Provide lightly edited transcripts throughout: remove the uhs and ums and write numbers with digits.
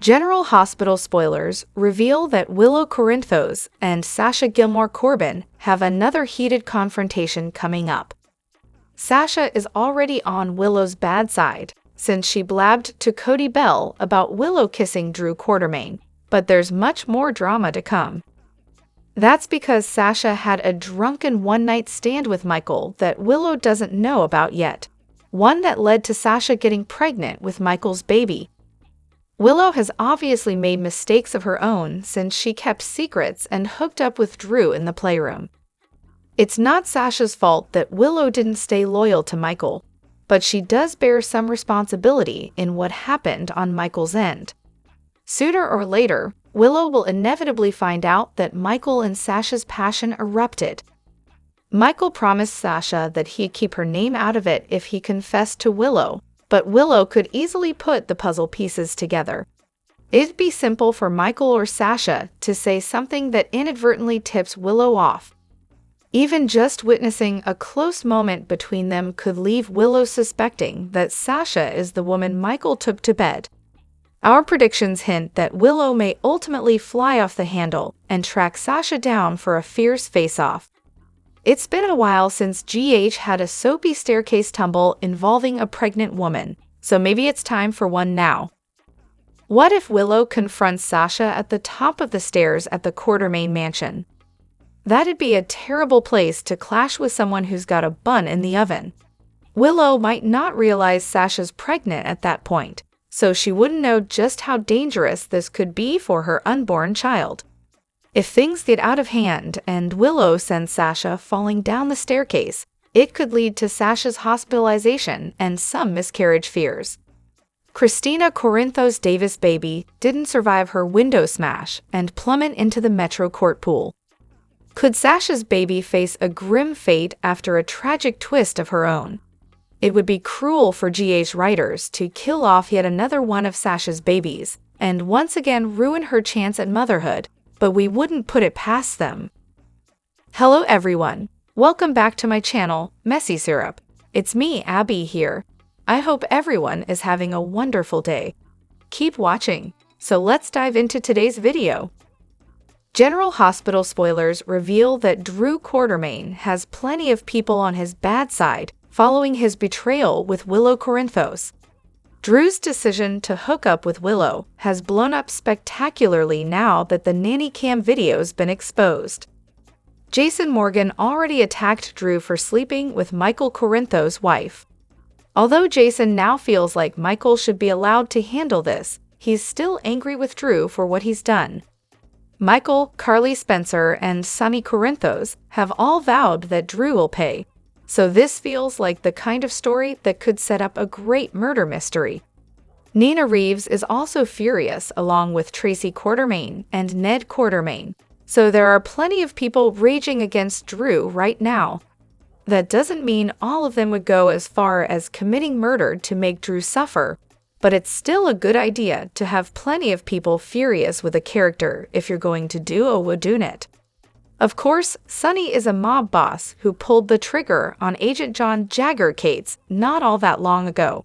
General Hospital spoilers reveal that Willow Corinthos and Sasha Gilmore Corbin have another heated confrontation coming up. Sasha is already on Willow's bad side, since she blabbed to Cody Bell about Willow kissing Drew Quartermaine, but there's much more drama to come. That's because Sasha had a drunken one-night stand with Michael that Willow doesn't know about yet, one that led to Sasha getting pregnant with Michael's baby. Willow has obviously made mistakes of her own since she kept secrets and hooked up with Drew in the playroom. It's not Sasha's fault that Willow didn't stay loyal to Michael, but she does bear some responsibility in what happened on Michael's end. Sooner or later, Willow will inevitably find out that Michael and Sasha's passion erupted. Michael promised Sasha that he'd keep her name out of it if he confessed to Willow, but Willow could easily put the puzzle pieces together. It'd be simple for Michael or Sasha to say something that inadvertently tips Willow off. Even just witnessing a close moment between them could leave Willow suspecting that Sasha is the woman Michael took to bed. Our predictions hint that Willow may ultimately fly off the handle and track Sasha down for a fierce face-off. It's been a while since GH had a soapy staircase tumble involving a pregnant woman, so maybe it's time for one now. What if Willow confronts Sasha at the top of the stairs at the Quartermaine mansion? That'd be a terrible place to clash with someone who's got a bun in the oven. Willow might not realize Sasha's pregnant at that point, so she wouldn't know just how dangerous this could be for her unborn child. If things get out of hand and Willow sends Sasha falling down the staircase, it could lead to Sasha's hospitalization and some miscarriage fears. Christina Corinthos Davis' baby didn't survive her window smash and plummet into the Metro Court pool. Could Sasha's baby face a grim fate after a tragic twist of her own? It would be cruel for GH writers to kill off yet another one of Sasha's babies and once again ruin her chance at motherhood, but we wouldn't put it past them. Hello everyone, welcome back to my channel, Messy Syrup. It's me, Abby, here. I hope everyone is having a wonderful day. Keep watching, so let's dive into today's video. General Hospital spoilers reveal that Drew Quartermaine has plenty of people on his bad side following his betrayal with Willow Corinthos. Drew's decision to hook up with Willow has blown up spectacularly now that the nanny cam video's been exposed. Jason Morgan already attacked Drew for sleeping with Michael Corinthos' wife. Although Jason now feels like Michael should be allowed to handle this, he's still angry with Drew for what he's done. Michael, Carly Spencer, and Sonny Corinthos have all vowed that Drew will pay. So this feels like the kind of story that could set up a great murder mystery. Nina Reeves is also furious along with Tracy Quartermaine and Ned Quartermaine, so there are plenty of people raging against Drew right now. That doesn't mean all of them would go as far as committing murder to make Drew suffer, but it's still a good idea to have plenty of people furious with a character if you're going to do a whodunit. Of course, Sonny is a mob boss who pulled the trigger on Agent John Jagger Cates not all that long ago.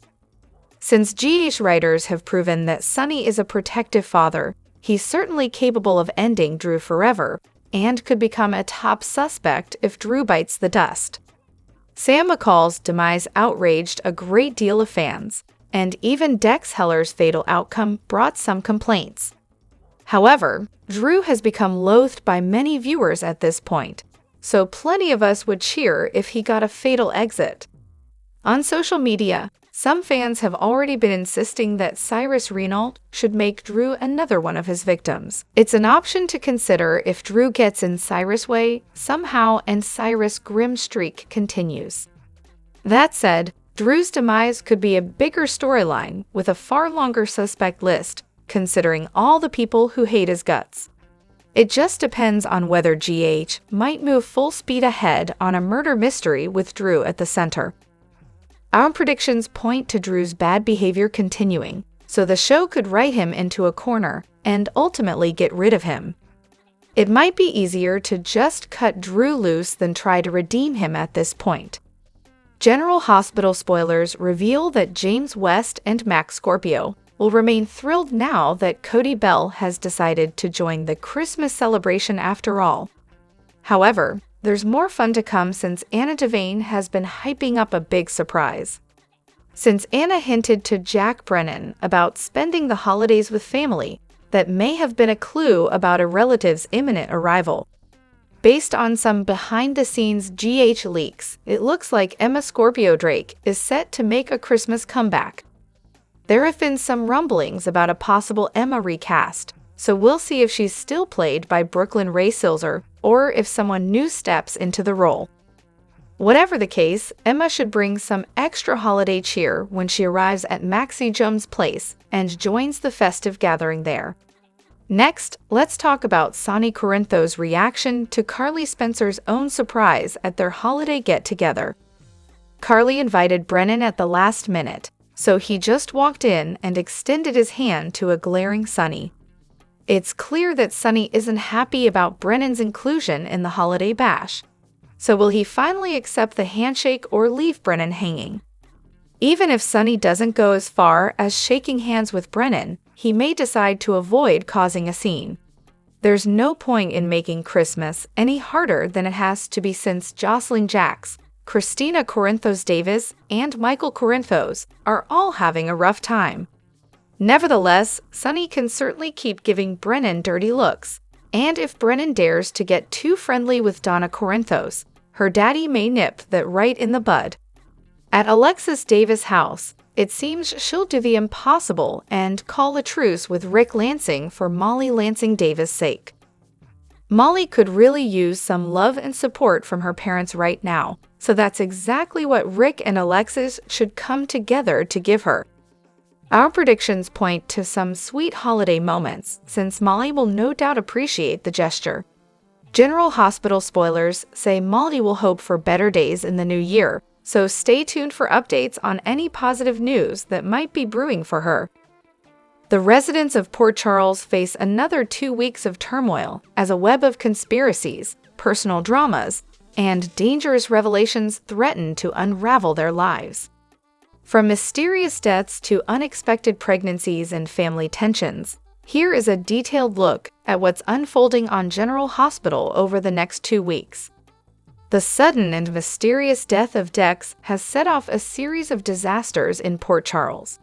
Since GH writers have proven that Sonny is a protective father, he's certainly capable of ending Drew forever and could become a top suspect if Drew bites the dust. Sam McCall's demise outraged a great deal of fans, and even Dex Heller's fatal outcome brought some complaints. However, Drew has become loathed by many viewers at this point, so plenty of us would cheer if he got a fatal exit. On social media, some fans have already been insisting that Cyrus Renault should make Drew another one of his victims. It's an option to consider if Drew gets in Cyrus' way somehow and Cyrus' grim streak continues. That said, Drew's demise could be a bigger storyline with a far longer suspect list, considering all the people who hate his guts. It just depends on whether GH might move full speed ahead on a murder mystery with Drew at the center. Our predictions point to Drew's bad behavior continuing, so the show could write him into a corner and ultimately get rid of him. It might be easier to just cut Drew loose than try to redeem him at this point. General Hospital spoilers reveal that James West and Max Scorpio will remain thrilled now that Cody Bell has decided to join the Christmas celebration after all. However, there's more fun to come since Anna Devane has been hyping up a big surprise. Since Anna hinted to Jack Brennan about spending the holidays with family, that may have been a clue about a relative's imminent arrival. Based on some behind-the-scenes GH leaks, it looks like Emma Scorpio Drake is set to make a Christmas comeback. There have been some rumblings about a possible Emma recast, so we'll see if she's still played by Brooklyn Ray Silzer or if someone new steps into the role. Whatever the case, Emma should bring some extra holiday cheer when she arrives at Maxie Jones' place and joins the festive gathering there. Next, let's talk about Sonny Corinthos' reaction to Carly Spencer's own surprise at their holiday get-together. Carly invited Brennan at the last minute, so he just walked in and extended his hand to a glaring Sonny. It's clear that Sonny isn't happy about Brennan's inclusion in the holiday bash. So will he finally accept the handshake or leave Brennan hanging? Even if Sonny doesn't go as far as shaking hands with Brennan, he may decide to avoid causing a scene. There's no point in making Christmas any harder than it has to be since Jocelyn Jacks, Christina Corinthos Davis, and Michael Corinthos are all having a rough time. Nevertheless, Sonny can certainly keep giving Brennan dirty looks. And if Brennan dares to get too friendly with Donna Corinthos, her daddy may nip that right in the bud. At Alexis Davis' house, it seems she'll do the impossible and call a truce with Rick Lansing for Molly Lansing Davis' sake. Molly could really use some love and support from her parents right now, so that's exactly what Rick and Alexis should come together to give her. Our predictions point to some sweet holiday moments, since Molly will no doubt appreciate the gesture. General Hospital spoilers say Molly will hope for better days in the new year, so stay tuned for updates on any positive news that might be brewing for her. The residents of Port Charles face another 2 weeks of turmoil as a web of conspiracies, personal dramas, and dangerous revelations threaten to unravel their lives. From mysterious deaths to unexpected pregnancies and family tensions, here is a detailed look at what's unfolding on General Hospital over the next 2 weeks. The sudden and mysterious death of Dex has set off a series of disasters in Port Charles.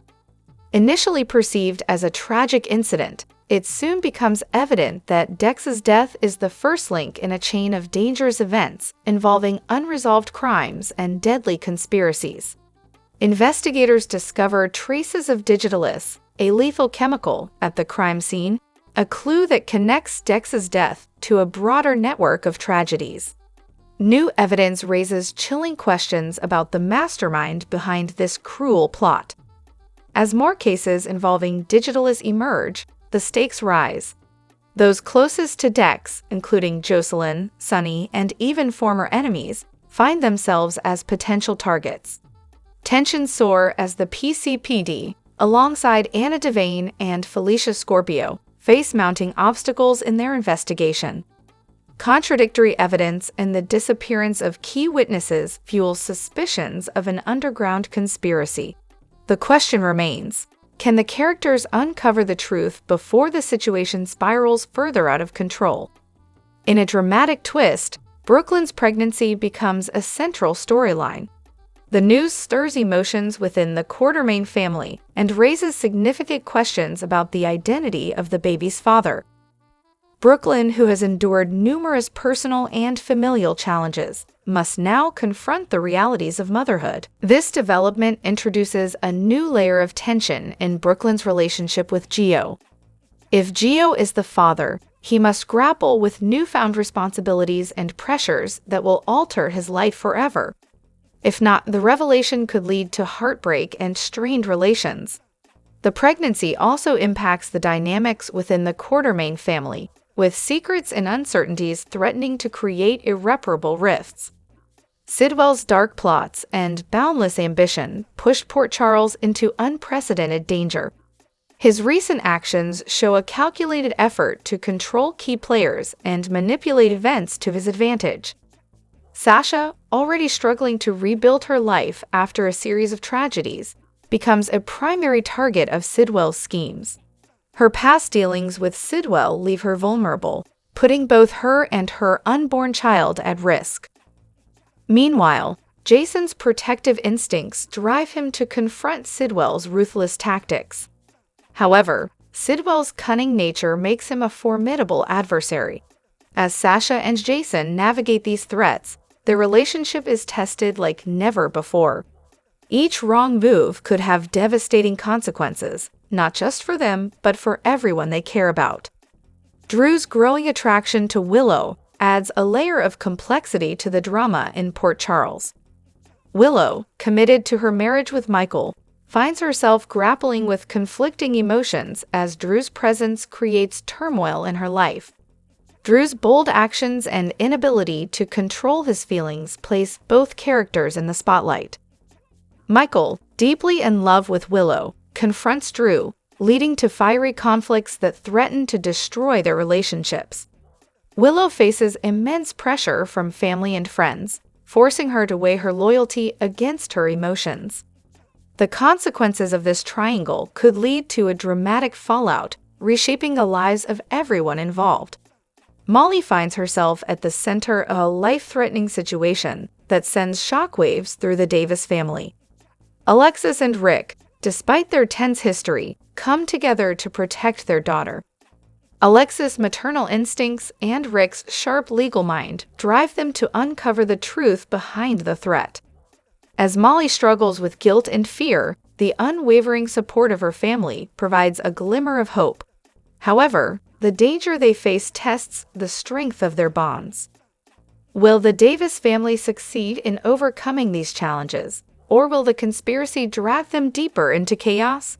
Initially perceived as a tragic incident, it soon becomes evident that Dex's death is the first link in a chain of dangerous events involving unresolved crimes and deadly conspiracies. Investigators discover traces of digitalis, a lethal chemical, at the crime scene, a clue that connects Dex's death to a broader network of tragedies. New evidence raises chilling questions about the mastermind behind this cruel plot. As more cases involving digitalis emerge, the stakes rise. Those closest to Dex, including Jocelyn, Sonny, and even former enemies, find themselves as potential targets. Tensions soar as the PCPD, alongside Anna Devane and Felicia Scorpio, face mounting obstacles in their investigation. Contradictory evidence and the disappearance of key witnesses fuels suspicions of an underground conspiracy. The question remains, can the characters uncover the truth before the situation spirals further out of control? In a dramatic twist, Brooklyn's pregnancy becomes a central storyline. The news stirs emotions within the Quartermain family and raises significant questions about the identity of the baby's father. Brooklyn, who has endured numerous personal and familial challenges, must now confront the realities of motherhood. This development introduces a new layer of tension in Brooklyn's relationship with Gio. If Gio is the father, he must grapple with newfound responsibilities and pressures that will alter his life forever. If not, the revelation could lead to heartbreak and strained relations. The pregnancy also impacts the dynamics within the Quartermain family, with secrets and uncertainties threatening to create irreparable rifts. Sidwell's dark plots and boundless ambition pushed Port Charles into unprecedented danger. His recent actions show a calculated effort to control key players and manipulate events to his advantage. Sasha, already struggling to rebuild her life after a series of tragedies, becomes a primary target of Sidwell's schemes. Her past dealings with Sidwell leave her vulnerable, putting both her and her unborn child at risk. Meanwhile, Jason's protective instincts drive him to confront Sidwell's ruthless tactics. However, Sidwell's cunning nature makes him a formidable adversary. As Sasha and Jason navigate these threats, their relationship is tested like never before. Each wrong move could have devastating consequences, not just for them, but for everyone they care about. Drew's growing attraction to Willow adds a layer of complexity to the drama in Port Charles. Willow, committed to her marriage with Michael, finds herself grappling with conflicting emotions as Drew's presence creates turmoil in her life. Drew's bold actions and inability to control his feelings place both characters in the spotlight. Michael, deeply in love with Willow, confronts Drew, leading to fiery conflicts that threaten to destroy their relationships. Willow faces immense pressure from family and friends, forcing her to weigh her loyalty against her emotions. The consequences of this triangle could lead to a dramatic fallout, reshaping the lives of everyone involved. Molly finds herself at the center of a life-threatening situation that sends shockwaves through the Davis family. Alexis and Rick, despite their tense history, come together to protect their daughter. Alexis' maternal instincts and Rick's sharp legal mind drive them to uncover the truth behind the threat. As Molly struggles with guilt and fear, the unwavering support of her family provides a glimmer of hope. However, the danger they face tests the strength of their bonds. Will the Davis family succeed in overcoming these challenges, or will the conspiracy drag them deeper into chaos?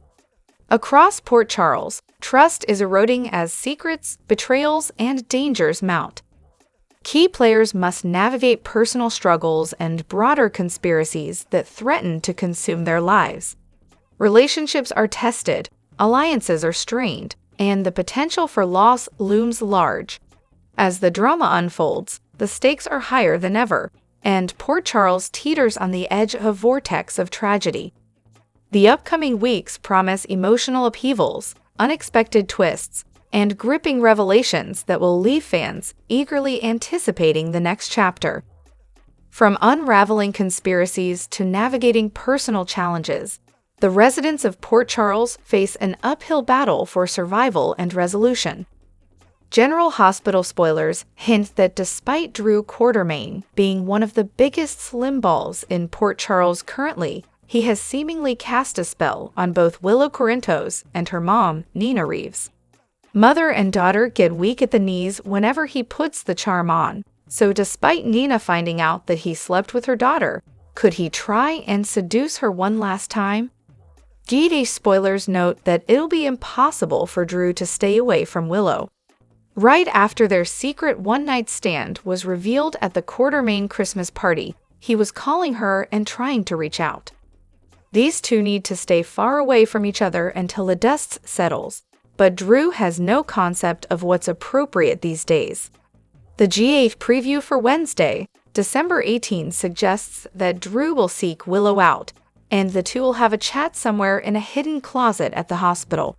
Across Port Charles, trust is eroding as secrets, betrayals, and dangers mount. Key players must navigate personal struggles and broader conspiracies that threaten to consume their lives. Relationships are tested, alliances are strained, and the potential for loss looms large. As the drama unfolds, the stakes are higher than ever, and Port Charles teeters on the edge of a vortex of tragedy. The upcoming weeks promise emotional upheavals, unexpected twists, and gripping revelations that will leave fans eagerly anticipating the next chapter. From unraveling conspiracies to navigating personal challenges, the residents of Port Charles face an uphill battle for survival and resolution. General Hospital spoilers hint that despite Drew Quartermain being one of the biggest slim balls in Port Charles currently, he has seemingly cast a spell on both Willow Corinthos and her mom, Nina Reeves. Mother and daughter get weak at the knees whenever he puts the charm on, so despite Nina finding out that he slept with her daughter, could he try and seduce her one last time? GD spoilers note that it'll be impossible for Drew to stay away from Willow. Right after their secret one-night stand was revealed at the Quartermain Christmas party, he was calling her and trying to reach out. These two need to stay far away from each other until the dust settles, but Drew has no concept of what's appropriate these days. The G8 preview for Wednesday, December 18, suggests that Drew will seek Willow out, and the two will have a chat somewhere in a hidden closet at the hospital.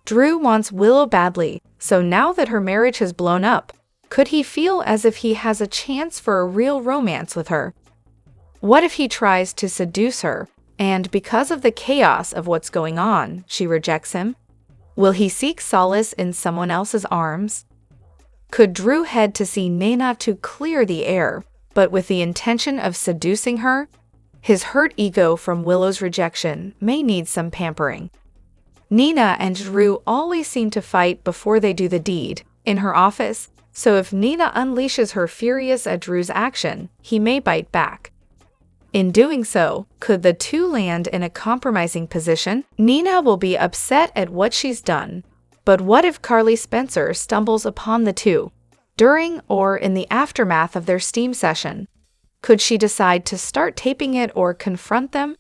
Drew wants Willow badly, so now that her marriage has blown up, could he feel as if he has a chance for a real romance with her? What if he tries to seduce her, and because of the chaos of what's going on, she rejects him? Will he seek solace in someone else's arms? Could Drew head to see Nina to clear the air, but with the intention of seducing her? His hurt ego from Willow's rejection may need some pampering. Nina and Drew always seem to fight before they do the deed, in her office, so if Nina unleashes her furious at Drew's action, he may bite back. In doing so, could the two land in a compromising position? Nina will be upset at what she's done, but what if Carly Spencer stumbles upon the two, during or in the aftermath of their steam session? Could she decide to start taping it or confront them?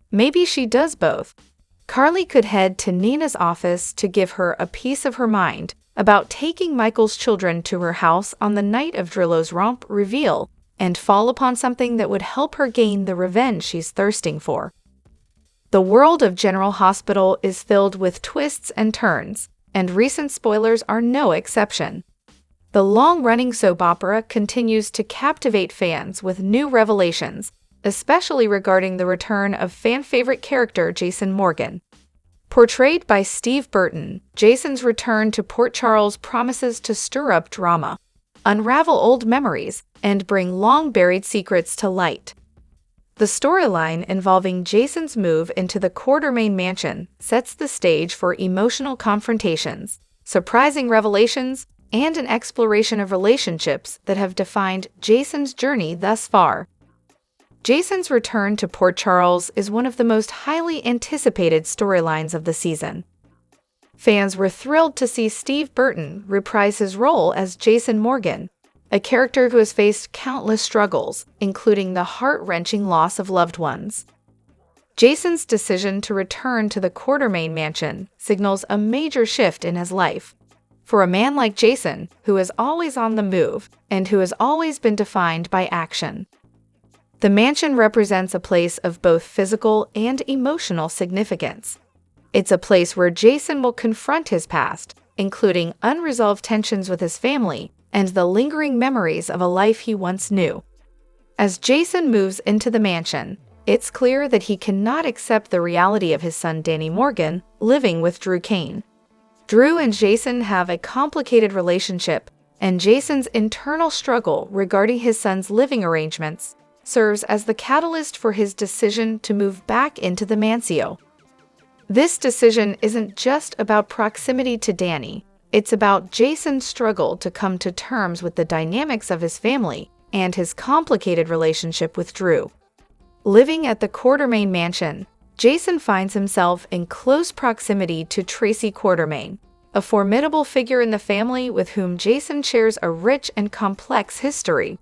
Maybe she does both. Carly could head to Nina's office to give her a piece of her mind about taking Michael's children to her house on the night of Drillo's romp reveal and fall upon something that would help her gain the revenge she's thirsting for. The world of General Hospital is filled with twists and turns, and recent spoilers are no exception. The long-running soap opera continues to captivate fans with new revelations, especially regarding the return of fan-favorite character Jason Morgan. Portrayed by Steve Burton, Jason's return to Port Charles promises to stir up drama, unravel old memories, and bring long-buried secrets to light. The storyline involving Jason's move into the Quartermaine mansion sets the stage for emotional confrontations, surprising revelations, and an exploration of relationships that have defined Jason's journey thus far. Jason's return to Port Charles is one of the most highly anticipated storylines of the season. Fans were thrilled to see Steve Burton reprise his role as Jason Morgan, a character who has faced countless struggles, including the heart-wrenching loss of loved ones. Jason's decision to return to the Quartermaine mansion signals a major shift in his life. For a man like Jason, who is always on the move and who has always been defined by action. The mansion represents a place of both physical and emotional significance. It's a place where Jason will confront his past, including unresolved tensions with his family and the lingering memories of a life he once knew. As Jason moves into the mansion, it's clear that he cannot accept the reality of his son Danny Morgan living with Drew Kane. Drew and Jason have a complicated relationship, and Jason's internal struggle regarding his son's living arrangements serves as the catalyst for his decision to move back into the Mancio. This decision isn't just about proximity to Danny, it's about Jason's struggle to come to terms with the dynamics of his family and his complicated relationship with Drew. Living at the Quartermaine mansion, Jason finds himself in close proximity to Tracy Quartermaine, a formidable figure in the family with whom Jason shares a rich and complex history.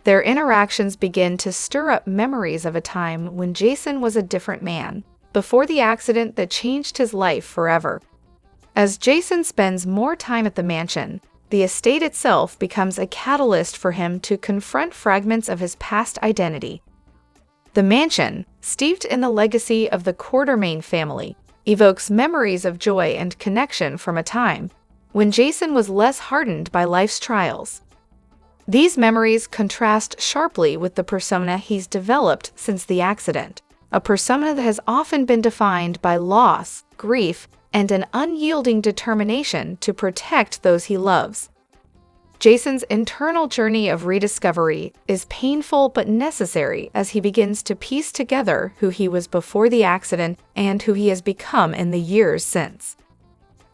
Their interactions begin to stir up memories of a time when Jason was a different man, before the accident that changed his life forever. As Jason spends more time at the mansion, the estate itself becomes a catalyst for him to confront fragments of his past identity. The mansion, steeped in the legacy of the Quartermaine family, evokes memories of joy and connection from a time when Jason was less hardened by life's trials. These memories contrast sharply with the persona he's developed since the accident, a persona that has often been defined by loss, grief, and an unyielding determination to protect those he loves. Jason's internal journey of rediscovery is painful but necessary as he begins to piece together who he was before the accident and who he has become in the years since.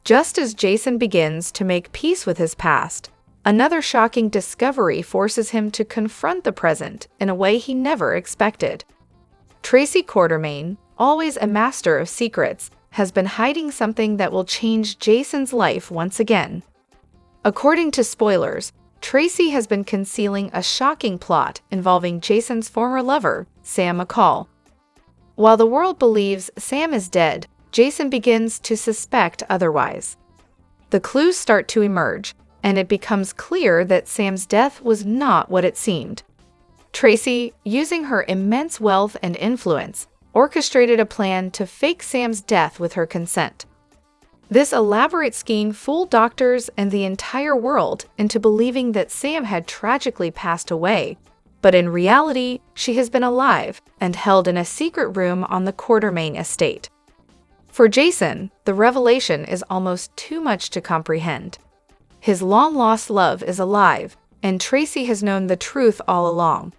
Just as Jason begins to make peace with his past, another shocking discovery forces him to confront the present in a way he never expected. Tracy Quartermaine, always a master of secrets, has been hiding something that will change Jason's life once again. According to spoilers, Tracy has been concealing a shocking plot involving Jason's former lover, Sam McCall. While the world believes Sam is dead, Jason begins to suspect otherwise. The clues start to emerge, and it becomes clear that Sam's death was not what it seemed. Tracy, using her immense wealth and influence, orchestrated a plan to fake Sam's death with her consent. This elaborate scheme fooled doctors and the entire world into believing that Sam had tragically passed away, but in reality, she has been alive and held in a secret room on the Quartermaine estate. For Jason, the revelation is almost too much to comprehend. His long-lost love is alive, and Tracy has known the truth all along.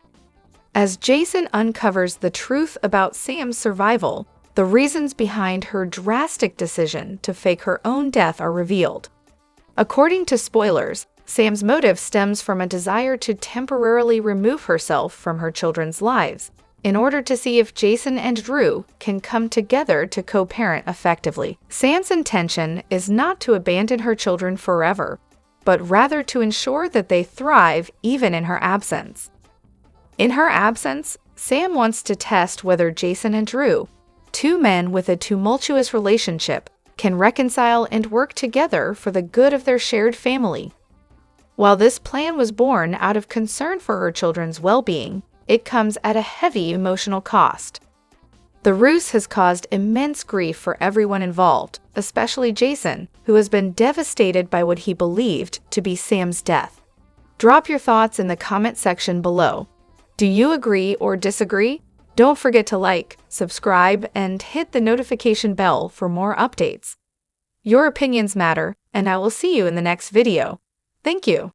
As Jason uncovers the truth about Sam's survival, the reasons behind her drastic decision to fake her own death are revealed. According to spoilers, Sam's motive stems from a desire to temporarily remove herself from her children's lives, in order to see if Jason and Drew can come together to co-parent effectively. Sam's intention is not to abandon her children forever, but rather to ensure that they thrive even in her absence. In her absence, Sam wants to test whether Jason and Drew, two men with a tumultuous relationship, can reconcile and work together for the good of their shared family. While this plan was born out of concern for her children's well-being, it comes at a heavy emotional cost. The ruse has caused immense grief for everyone involved, especially Jason, who has been devastated by what he believed to be Sam's death. Drop your thoughts in the comment section below. Do you agree or disagree? Don't forget to like, subscribe, and hit the notification bell for more updates. Your opinions matter, and I will see you in the next video. Thank you.